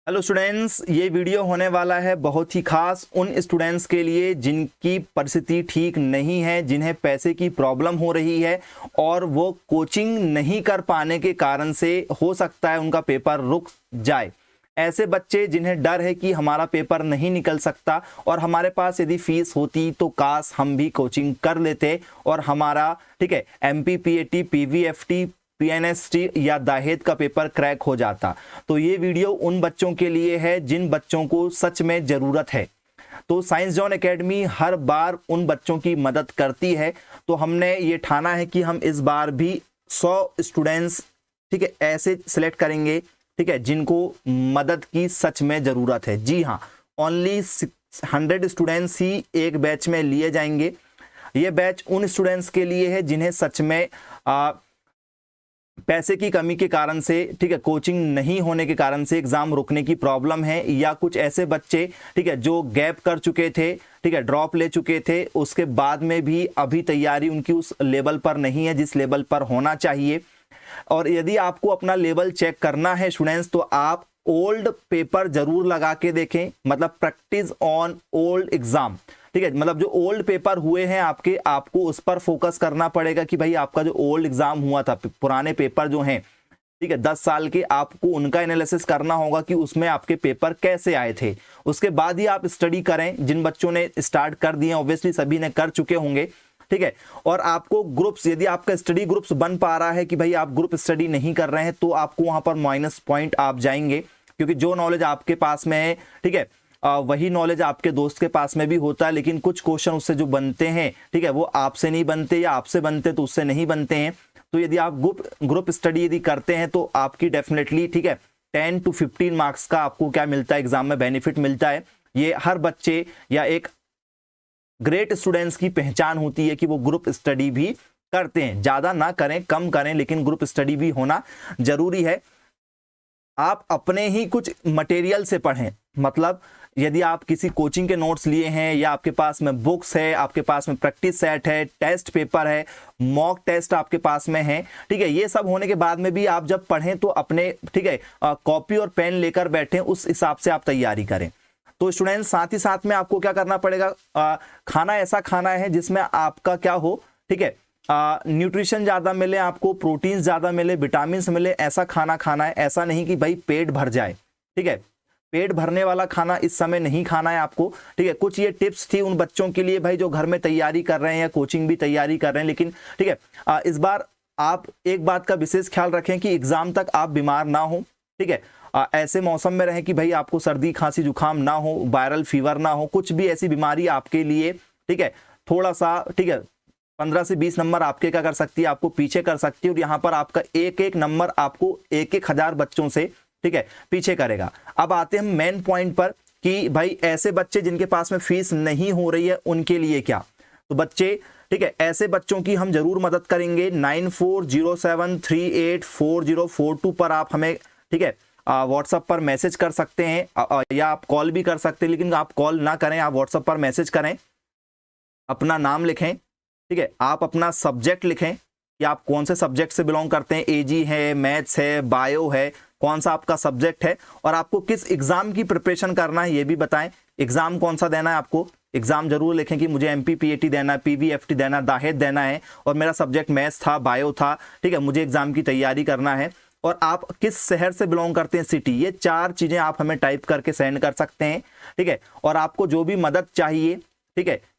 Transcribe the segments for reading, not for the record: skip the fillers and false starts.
Hello students, ये video होने वाला है बहुत ही खास उन स्टूडेंट्स के लिए जिनकी परिस्थिति ठीक नहीं है, जिन्हें पैसे की प्रॉब्लम हो रही है और वो कोचिंग नहीं कर पाने के कारण से हो सकता है उनका पेपर रुक जाए। ऐसे बच्चे जिन्हें डर है कि हमारा पेपर नहीं निकल सकता और हमारे पास यदि फीस होती तो काश हम भी कोचिंग कर लेते और हमारा MPPAT, PVFT, PNST या दाहेद का पेपर क्रैक हो जाता। तो ये वीडियो उन बच्चों के लिए है जिन बच्चों को सच में ज़रूरत है। तो साइंस जॉन एकेडमी हर बार उन बच्चों की मदद करती है, तो हमने ये ठाना है कि हम इस बार भी 100 स्टूडेंट्स ऐसे सिलेक्ट करेंगे जिनको मदद की सच में ज़रूरत है। जी हाँ, ओनली 100 स्टूडेंट्स ही एक बैच में लिए जाएंगे। ये बैच उन स्टूडेंट्स के लिए है जिन्हें सच में पैसे की कमी के कारण से कोचिंग नहीं होने के कारण से एग्जाम रुकने की प्रॉब्लम है, या कुछ ऐसे बच्चे जो गैप कर चुके थे, ड्रॉप ले चुके थे, उसके बाद में भी अभी तैयारी उनकी उस लेवल पर नहीं है जिस लेवल पर होना चाहिए। और यदि आपको अपना लेवल चेक करना है स्टूडेंट्स, तो आप ओल्ड पेपर जरूर लगा के देखें, मतलब प्रैक्टिस ऑन ओल्ड एग्जाम। मतलब जो ओल्ड पेपर हुए हैं आपके, आपको उस पर फोकस करना पड़ेगा कि भाई आपका जो ओल्ड एग्जाम हुआ था, पुराने पेपर जो हैं 10 साल के, आपको उनका एनालिसिस करना होगा कि उसमें आपके पेपर कैसे आए थे। उसके बाद ही आप स्टडी करें। जिन बच्चों ने स्टार्ट कर दिए, ऑब्वियसली सभी ने कर चुके होंगे, और आपको ग्रुप्स, यदि आपका स्टडी ग्रुप्स बन पा रहा है कि भाई आप ग्रुप स्टडी नहीं कर रहे हैं, तो आपको वहां पर माइनस पॉइंट आप जाएंगे, क्योंकि जो नॉलेज आपके पास में है वही नॉलेज आपके दोस्त के पास में भी होता है, लेकिन कुछ क्वेश्चन उससे जो बनते हैं वो आपसे नहीं बनते, या आपसे बनते तो उससे नहीं बनते हैं। तो यदि आप ग्रुप स्टडी यदि करते हैं तो आपकी डेफिनेटली 10 to 15 मार्क्स का आपको क्या मिलता है, एग्जाम में बेनिफिट मिलता है। ये हर बच्चे या एक ग्रेट स्टूडेंट्स की पहचान होती है कि वो ग्रुप स्टडी भी करते हैं। ज्यादा ना करें, कम करें, लेकिन ग्रुप स्टडी भी होना जरूरी है। आप अपने ही कुछ मटेरियल से पढ़ें, मतलब यदि आप किसी कोचिंग के नोट्स लिए हैं, या आपके पास में बुक्स है, आपके पास में प्रैक्टिस सेट है, टेस्ट पेपर है, मॉक टेस्ट आपके पास में है, ये सब होने के बाद में भी आप जब पढ़ें तो अपने कॉपी और पेन लेकर बैठें, उस हिसाब से आप तैयारी करें। तो स्टूडेंट्स, साथ ही साथ में आपको क्या करना पड़ेगा, खाना ऐसा खाना है जिसमें आपका क्या हो, न्यूट्रिशन ज्यादा मिले, आपको प्रोटीन ज्यादा मिले, विटामिन मिले, ऐसा खाना खाना है। ऐसा नहीं कि भाई पेट भर जाए, पेट भरने वाला खाना इस समय नहीं खाना है आपको। कुछ ये टिप्स थी उन बच्चों के लिए भाई जो घर में तैयारी कर रहे हैं या कोचिंग भी तैयारी कर रहे हैं, लेकिन इस बार आप एक बात का विशेष ख्याल रखें कि एग्जाम तक आप बीमार ना हो। ऐसे मौसम में रहें कि भाई आपको सर्दी खांसी जुकाम ना हो, वायरल फीवर ना हो, कुछ भी ऐसी बीमारी आपके लिए थोड़ा सा 15 से 20 नंबर आपके क्या कर सकती है, आपको पीछे कर सकती है। और यहाँ पर आपका एक एक नंबर आपको 1-1000 बच्चों से पीछे करेगा। अब आते हैं मेन पॉइंट पर कि भाई ऐसे बच्चे जिनके पास में फीस नहीं हो रही है उनके लिए क्या। तो बच्चे ऐसे बच्चों की हम जरूर मदद करेंगे। 9407384042 पर आप हमें व्हाट्सएप पर मैसेज कर सकते हैं, या आप कॉल भी कर सकते हैं, लेकिन आप कॉल ना करें, आप व्हाट्सएप पर मैसेज करें, अपना नाम लिखें, आप अपना सब्जेक्ट लिखें कि आप कौन से सब्जेक्ट से बिलोंग करते हैं, एजी है, मैथ्स है, बायो है, कौन सा आपका सब्जेक्ट है, और आपको किस एग्जाम की प्रिपरेशन करना है ये भी बताएं। एग्जाम कौन सा देना है आपको, एग्जाम जरूर लिखें कि मुझे MPPAT देना है, PVFT देना है, दाहेद देना है, और मेरा सब्जेक्ट मैथ्स था, बायो था, मुझे एग्जाम की तैयारी करना है, और आप किस शहर से बिलोंग करते हैं, सिटी। ये 4 चीजें आप हमें टाइप करके सेंड कर सकते हैं। और आपको जो भी मदद चाहिए,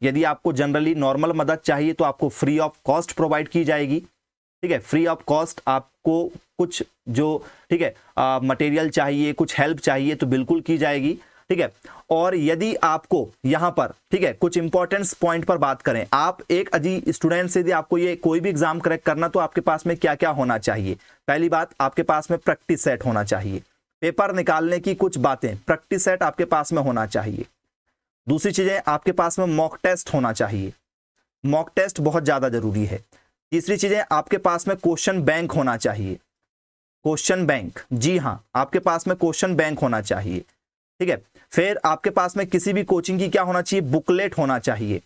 यदि आपको जनरली नॉर्मल मदद चाहिए तो आपको फ्री ऑफ कॉस्ट प्रोवाइड की जाएगी। फ्री ऑफ कॉस्ट आपको कुछ जो मटेरियल चाहिए, कुछ हेल्प चाहिए तो बिल्कुल की जाएगी। और यदि आपको यहाँ पर कुछ इंपॉर्टेंट पॉइंट पर बात करें, आप एक अजी स्टूडेंट से यदि आपको ये कोई भी एग्जाम क्रैक करना, तो आपके पास में क्या क्या होना चाहिए। पहली बात, आपके पास में प्रैक्टिस सेट होना चाहिए। पेपर निकालने की कुछ बातें, प्रैक्टिस सेट आपके पास में होना चाहिए। दूसरी चीजें, आपके पास में मॉक टेस्ट होना चाहिए, मॉक टेस्ट बहुत ज्यादा जरूरी है। तीसरी चीजें, आपके पास में क्वेश्चन बैंक होना चाहिए, क्वेश्चन बैंक, जी हाँ, आपके पास में क्वेश्चन बैंक होना चाहिए। फिर आपके पास में किसी भी कोचिंग की क्या होना चाहिए, बुकलेट होना चाहिए।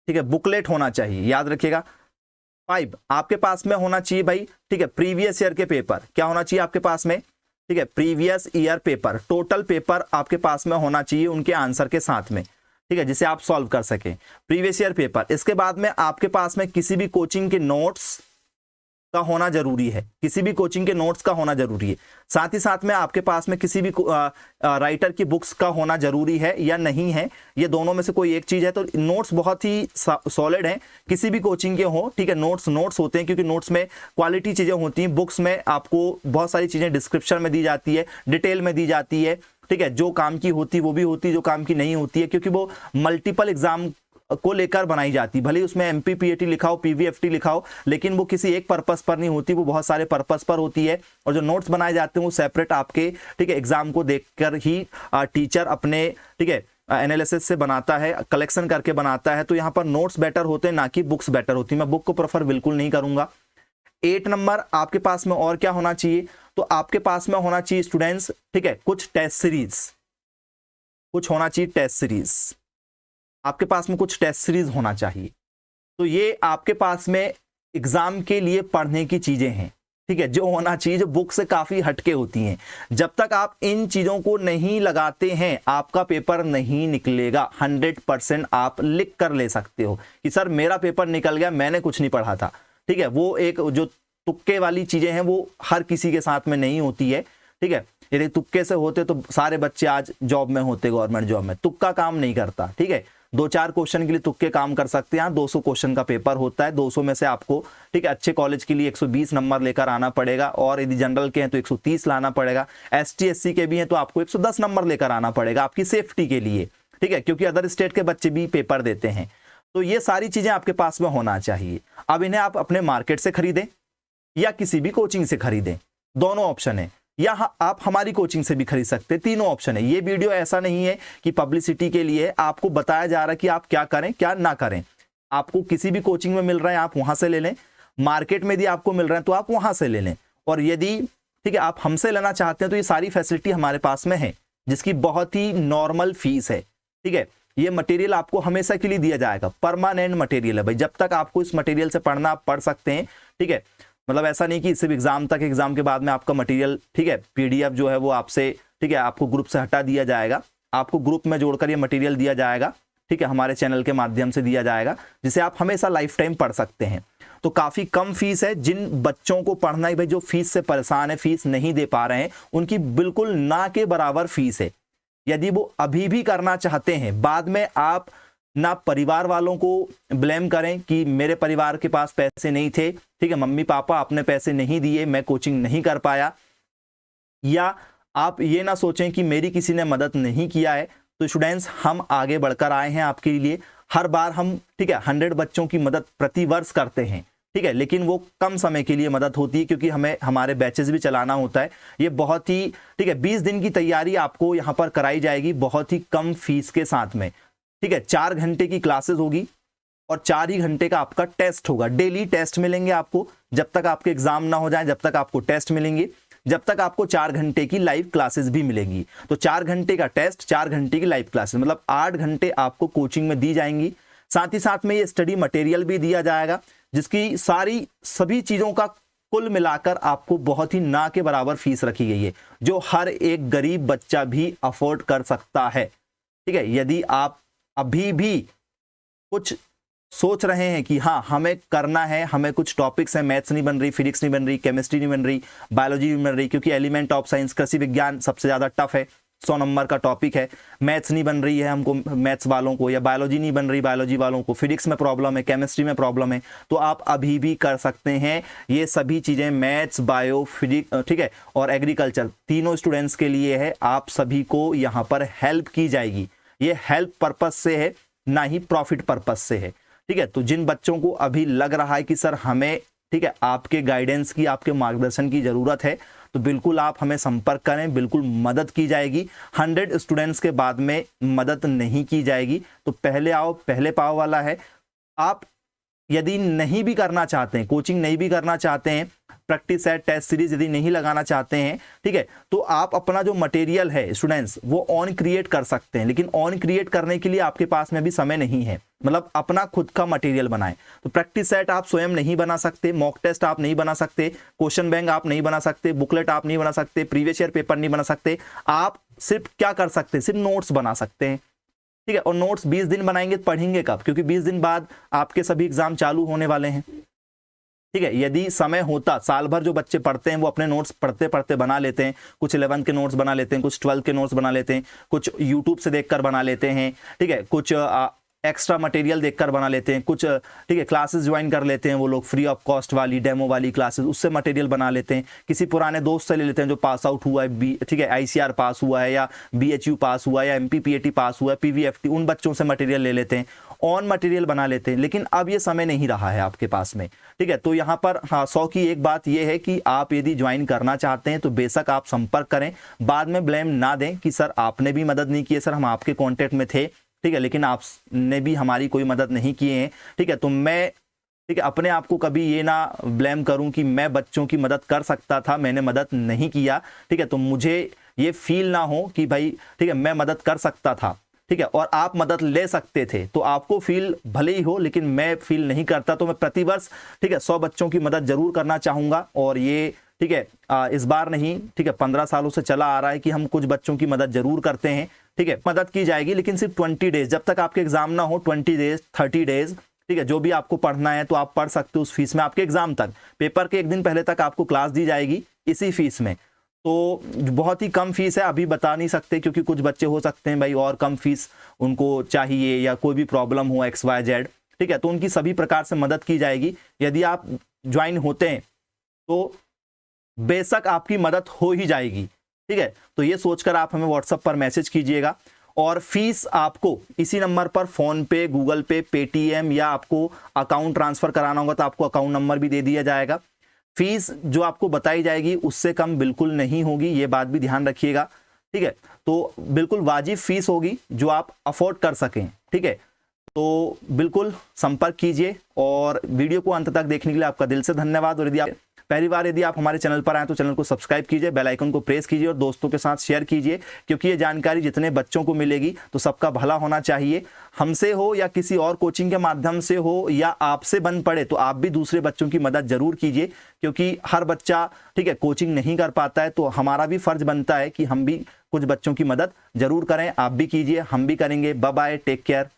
बुकलेट होना चाहिए, याद रखिएगा। 5, आपके पास में होना चाहिए भाई प्रीवियस ईयर के पेपर, क्या होना चाहिए आपके पास में, ठीक है, previous year paper, total paper आपके पास में होना चाहिए उनके आंसर के साथ में, ठीक है, जिसे आप सॉल्व कर सकें, प्रीवियस ईयर पेपर। इसके बाद में आपके पास में किसी भी कोचिंग के नोट्स का होना जरूरी है, किसी भी कोचिंग के नोट्स का होना जरूरी है। साथ ही साथ में आपके पास में किसी भी राइटर की बुक्स का होना जरूरी है या नहीं है, ये दोनों में से कोई एक चीज है। तो नोट्स बहुत ही सॉलिड हैं, किसी भी कोचिंग के हो, ठीक है। नोट्स होते हैं, क्योंकि नोट्स में क्वालिटी चीजें होती हैं। बुक्स में आपको बहुत सारी चीजें डिस्क्रिप्शन में दी जाती है, डिटेल में दी जाती है, ठीक है। जो काम की होती वो भी होती है, जो काम की नहीं होती है, क्योंकि वो मल्टीपल एग्जाम को लेकर बनाई जाती, भले उसमें एमपीपीएटी लिखा हो, पीवीएफटी लिखा हो, लेकिन वो किसी एक पर्पस पर नहीं होती, वो बहुत सारे पर्पस पर होती है। और जो नोट्स बनाए जाते हैं वो सेपरेट आपके, ठीक है, एग्जाम को देखकर ही टीचर अपने, ठीक है, एनालिसिस से बनाता है, कलेक्शन करके बनाता है। तो यहाँ पर नोट्स बेटर होते हैं, ना कि बुक्स बेटर होती है। मैं बुक को प्रेफर बिल्कुल नहीं करूंगा। 8 नंबर आपके पास में और क्या होना चाहिए, तो आपके पास में होना चाहिए स्टूडेंट्स, ठीक है, कुछ टेस्ट सीरीज, कुछ होना चाहिए टेस्ट सीरीज, आपके पास में कुछ टेस्ट सीरीज होना चाहिए। तो ये आपके पास में एग्जाम के लिए पढ़ने की चीजें हैं, ठीक है, जो होना चाहिए, जो बुक से काफी हटके होती हैं। जब तक आप इन चीजों को नहीं लगाते हैं आपका पेपर नहीं निकलेगा। 100% आप लिख कर ले सकते हो कि सर मेरा पेपर निकल गया, मैंने कुछ नहीं पढ़ा था, ठीक है। वो एक जो तुक्के वाली चीजें हैं वो हर किसी के साथ में नहीं होती है, ठीक है। यदि तुक्के से होते तो सारे बच्चे आज जॉब में होते, गवर्नमेंट जॉब में। तुक्का काम नहीं करता, ठीक है। 2-4 क्वेश्चन के लिए तुक्के काम कर सकते हैं। 200 क्वेश्चन का पेपर होता है, 200 में से आपको, ठीक है, अच्छे कॉलेज के लिए 120 नंबर लेकर आना पड़ेगा, और यदि जनरल के हैं तो 130 लाना पड़ेगा, ST SC के भी हैं तो आपको 110 नंबर लेकर आना पड़ेगा आपकी सेफ्टी के लिए, ठीक है, क्योंकि अदर स्टेट के बच्चे भी पेपर देते हैं। तो ये सारी चीजें आपके पास में होना चाहिए। अब इन्हें आप अपने मार्केट से खरीदें या किसी भी कोचिंग से खरीदें, दोनों ऑप्शन है, या आप हमारी कोचिंग से भी खरीद सकते हैं, तीनों ऑप्शन है। ये वीडियो ऐसा नहीं है कि पब्लिसिटी के लिए, आपको बताया जा रहा है कि आप क्या करें क्या ना करें। आपको किसी भी कोचिंग में मिल रहा है आप वहां से ले लें, मार्केट में यदि आपको मिल रहा है तो आप वहां से ले लें, और यदि, ठीक है, आप हमसे लेना चाहते हैं तो ये सारी फैसिलिटी हमारे पास में है, जिसकी बहुत ही नॉर्मल फीस है, ठीक है। ये मटेरियल आपको हमेशा के लिए दिया जाएगा, परमानेंट मटेरियल है भाई, जब तक आपको इस मटेरियल से पढ़ना आप पढ़ सकते हैं, ठीक है। मतलब ऐसा नहीं कि सिर्फ एग्जाम तक, एग्जाम के बाद में आपका मटेरियल, ठीक है, PDF जो है वो आपसे, ठीक है, आपको ग्रुप से हटा दिया जाएगा, आपको ग्रुप में जोड़कर ये मटेरियल दिया जाएगा, ठीक है, हमारे चैनल के माध्यम से दिया जाएगा, जिसे आप हमेशा लाइफ टाइम पढ़ सकते हैं। तो काफी कम फीस है। जिन बच्चों को पढ़ना है भाई, जो फीस से परेशान है, फीस नहीं दे पा रहे हैं, उनकी बिल्कुल ना के बराबर फीस है। यदि वो अभी भी करना चाहते हैं, बाद में आप ना परिवार वालों को ब्लेम करें कि मेरे परिवार के पास पैसे नहीं थे, ठीक है, मम्मी पापा अपने पैसे नहीं दिए, मैं कोचिंग नहीं कर पाया, या आप ये ना सोचें कि मेरी किसी ने मदद नहीं किया है। तो स्टूडेंट्स, हम आगे बढ़कर आए हैं आपके लिए। हर बार हम, ठीक है, 100 बच्चों की मदद प्रति वर्ष करते हैं, ठीक है, लेकिन वो कम समय के लिए मदद होती है, क्योंकि हमें हमारे बैचेस भी चलाना होता है। ये बहुत ही, ठीक है, 20 दिन की तैयारी आपको यहाँ पर कराई जाएगी बहुत ही कम फीस के साथ में, ठीक है। 4 घंटे की क्लासेस होगी और 4 ही घंटे का आपका टेस्ट होगा। डेली टेस्ट मिलेंगे आपको, जब तक आपके एग्जाम ना हो जाए, जब तक आपको टेस्ट मिलेंगे, जब तक आपको 4 घंटे की लाइव क्लासेस भी मिलेंगी। तो 4 घंटे का टेस्ट, 4 घंटे की लाइव क्लासेस, मतलब 8 घंटे आपको कोचिंग में दी जाएंगी। साथ ही साथ में ये स्टडी मटेरियल भी दिया जाएगा, जिसकी सभी चीजों का कुल मिलाकर आपको बहुत ही ना के बराबर फीस रखी गई है, जो हर एक गरीब बच्चा भी अफोर्ड कर सकता है, ठीक है। यदि आप अभी भी कुछ सोच रहे हैं कि हाँ हमें करना है, हमें कुछ टॉपिक्स हैं, मैथ्स नहीं बन रही, फिजिक्स नहीं बन रही, केमिस्ट्री नहीं बन रही, बायोलॉजी नहीं बन रही, क्योंकि एलिमेंट ऑफ साइंस कृषि विज्ञान सबसे ज़्यादा टफ है, 100 नंबर का टॉपिक है। मैथ्स नहीं बन रही है हमको, मैथ्स वालों को, या बायोलॉजी नहीं बन रही, बायोलॉजी वालों को फिजिक्स में प्रॉब्लम है, केमिस्ट्री में प्रॉब्लम है, तो आप अभी भी कर सकते हैं ये सभी चीज़ें। मैथ्स, बायो, फिजिक्स, ठीक है, और एग्रीकल्चर, तीनों स्टूडेंट्स के लिए है। आप सभी को यहाँ पर हेल्प की जाएगी। ये हेल्प पर्पस से है, ना ही प्रॉफिट पर्पस से है, ठीक है। तो जिन बच्चों को अभी लग रहा है कि सर हमें, ठीक है, आपके गाइडेंस की, आपके मार्गदर्शन की जरूरत है, तो बिल्कुल आप हमें संपर्क करें, बिल्कुल मदद की जाएगी। 100 स्टूडेंट्स के बाद में मदद नहीं की जाएगी। तो पहले आओ पहले पाओ वाला है। आप यदि नहीं भी करना चाहते हैं, कोचिंग नहीं भी करना चाहते हैं, प्रैक्टिस सेट, टेस्ट सीरीज यदि नहीं लगाना चाहते हैं, ठीक है, तो आप अपना जो मटेरियल है स्टूडेंट्स वो ऑन क्रिएट कर सकते हैं, लेकिन ऑन क्रिएट करने के लिए आपके पास में भी समय नहीं है, मतलब अपना खुद का मटेरियल बनाएं। तो प्रैक्टिस सेट आप स्वयं नहीं बना सकते, मॉक टेस्ट आप नहीं बना सकते, क्वेश्चन बैंक आप नहीं बना सकते, बुकलेट आप नहीं बना सकते, प्रीवियस ईयर पेपर नहीं बना सकते। आप सिर्फ क्या कर सकते हैं, सिर्फ नोट्स बना सकते हैं, ठीक है। और नोट्स 20 दिन बनाएंगे तो पढ़ेंगे कब, क्योंकि 20 दिन बाद आपके सभी एग्जाम चालू होने वाले हैं, ठीक है। यदि समय होता, साल भर जो बच्चे पढ़ते हैं वो अपने नोट्स पढ़ते पढ़ते बना लेते हैं, कुछ 11th के नोट्स बना लेते हैं, कुछ 12th के नोट्स बना लेते हैं, कुछ यूट्यूब से देखकर बना लेते हैं, ठीक है, कुछ एक्स्ट्रा मटेरियल देखकर बना लेते हैं, कुछ ठीक है क्लासेस ज्वाइन कर लेते हैं वो लोग, फ्री ऑफ कॉस्ट वाली डेमो वाली क्लासेस, उससे मटेरियल बना लेते हैं, किसी पुराने दोस्त से ले लेते हैं जो पास आउट हुआ है, ठीक है, ICR पास हुआ है या BHU पास हुआ है या MPPAT पास हुआ है, PVFT, उन बच्चों से मटेरियल ले लेते हैं, ऑन मटेरियल बना लेते हैं। लेकिन अब ये समय नहीं रहा है आपके पास में, ठीक है। तो यहाँ पर हाँ 100 की एक बात ये है कि आप यदि ज्वाइन करना चाहते हैं तो बेशक आप संपर्क करें, बाद में ब्लेम ना दें कि सर आपने भी मदद नहीं की है, सर हम आपके कॉन्टेक्ट में थे, ठीक है, लेकिन आपने भी हमारी कोई मदद नहीं किए हैं, ठीक है। तो मैं, ठीक है, अपने आप को कभी ये ना ब्लेम करूं कि मैं बच्चों की मदद कर सकता था, मैंने मदद नहीं किया, ठीक है। तो मुझे ये फील ना हो कि भाई ठीक है मैं मदद कर सकता था, ठीक है, और आप मदद ले सकते थे, तो आपको फील भले ही हो, लेकिन मैं फील नहीं करता। तो मैं प्रतिवर्ष, ठीक है, 100 बच्चों की मदद जरूर करना चाहूंगा, और ये ठीक है इस बार नहीं, ठीक है, 15 सालों से चला आ रहा है कि हम कुछ बच्चों की मदद जरूर करते हैं, ठीक है। मदद की जाएगी, लेकिन सिर्फ 20 डेज, जब तक आपके एग्जाम ना हो, 20 डेज 30 डेज, ठीक है, जो भी आपको पढ़ना है तो आप पढ़ सकते हो उस फीस में। आपके एग्जाम तक, पेपर के एक दिन पहले तक आपको क्लास दी जाएगी इसी फीस में। तो बहुत ही कम फीस है, अभी बता नहीं सकते, क्योंकि कुछ बच्चे हो सकते हैं भाई और कम फीस उनको चाहिए या कोई भी प्रॉब्लम हो XYZ, ठीक है, तो उनकी सभी प्रकार से मदद की जाएगी। यदि आप ज्वाइन होते हैं तो बेशक आपकी मदद हो ही जाएगी, ठीक है। तो ये सोचकर आप हमें व्हाट्सएप पर मैसेज कीजिएगा, और फीस आपको इसी नंबर पर फोन पे, गूगल पे, पेटीएम या आपको अकाउंट ट्रांसफर कराना होगा तो आपको अकाउंट नंबर भी दे दिया जाएगा। फीस जो आपको बताई जाएगी उससे कम बिल्कुल नहीं होगी, ये बात भी ध्यान रखिएगा, ठीक है। तो बिल्कुल वाजिब फीस होगी जो आप अफोर्ड कर सकें, ठीक है। तो बिल्कुल संपर्क कीजिए, और वीडियो को अंत तक देखने के लिए आपका दिल से धन्यवाद। और यदि आप पहली बार यदि आप हमारे चैनल पर आए तो चैनल को सब्सक्राइब कीजिए, बेल आइकन को प्रेस कीजिए और दोस्तों के साथ शेयर कीजिए, क्योंकि ये जानकारी जितने बच्चों को मिलेगी तो सबका भला होना चाहिए। हमसे हो या किसी और कोचिंग के माध्यम से हो या आपसे बन पड़े तो आप भी दूसरे बच्चों की मदद जरूर कीजिए, क्योंकि हर बच्चा, ठीक है, कोचिंग नहीं कर पाता है, तो हमारा भी फर्ज बनता है कि हम भी कुछ बच्चों की मदद जरूर करें। आप भी कीजिए, हम भी करेंगे। Bye bye, take care.